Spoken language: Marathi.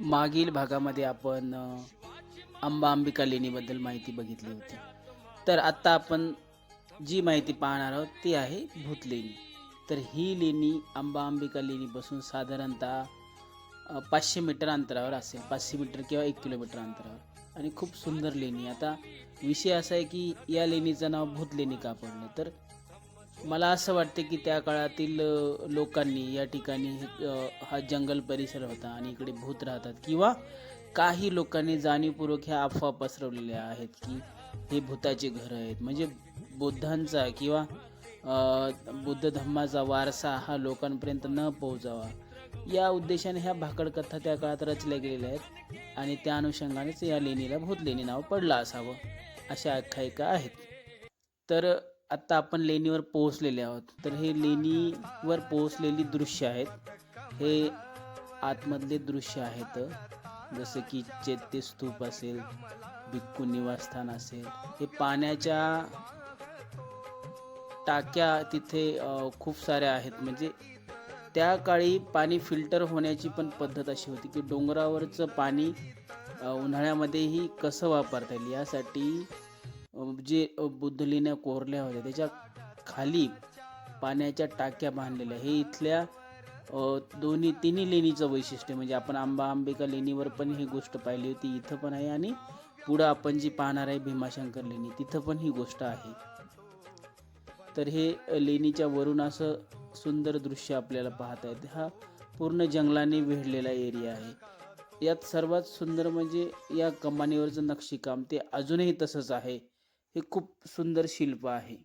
मागील भागामध्ये आपण अंबा अंबिका लेणीबद्दल माहिती बघितली होती. तर आत्ता आपण जी माहिती पाहणार आहोत ती आहे भूत लेणी. तर ही लेणी अंबा अंबिका लेणीपासून साधारणतः 500 मीटर अंतरावर असेल. 500 मीटर किंवा 1 किलोमीटर अंतरावर आणि खूप सुंदर लेणी. आता विषय असा आहे की या लेणीचं नाव भूत लेणी का पडलं? तर मला असं वाटते की त्या काळातील लोकांनी या ठिकाणी हा जंगल परिसर होता आणि इकडे भूत राहतात, किंवा काही लोकांनी जाणीवपूर्वक ह्या अफवा पसरवलेल्या आहेत की हे भूताचे घर आहेत. म्हणजे बुद्धांचा किंवा बुद्ध धम्माचा वारसा हा लोकांपर्यंत न पोहोचावा, या उद्देशाने ह्या भाकड कथा त्या काळात रचल्या गेलेल्या आहेत आणि त्या अनुषंगानेच या लेणीला भूत लेणी नाव पडलं असावं, अशा आख्यायिका आहेत. तर आत्ता आपण लेणीवर पोहोचलेले आहोत. तर हे लेणीवर पोहोचलेली दृश्य आहेत. हे आतमधले दृश्य आहेत. जसं की चैत्य स्तूप असेल, भिक्खू निवासस्थान असेल. हे पाण्याच्या टाक्या तिथे खूप साऱ्या आहेत. म्हणजे त्या काळी पाणी फिल्टर होण्याची पण पद्धत अशी होती की डोंगरावरचं पाणी उन्हाळ्यामध्येही कसं वापरता येईल यासाठी जे बुद्ध लेण्या कोरल्या होत्या त्याच्या खाली पाण्याच्या टाक्या बांधलेल्या. हे इथल्या दोन्ही तिन्ही लेणीचं वैशिष्ट्य. म्हणजे आपण अंबा अंबिका लेणीवर पण ही गोष्ट पाहिली होती, इथं पण आहे, आणि पुढं आपण जी पाहणार आहे भीमाशंकर लेणी तिथं पण ही गोष्ट आहे. तर हे लेणीच्या वरून असं सुंदर दृश्य आपल्याला पाहता येते. हा पूर्ण जंगलाने वेढलेला एरिया आहे. यात सर्वात सुंदर म्हणजे या कमानीवरचं नक्षीकाम, ते अजूनही तसंच आहे. हे खूप सुंदर शिल्प आहे.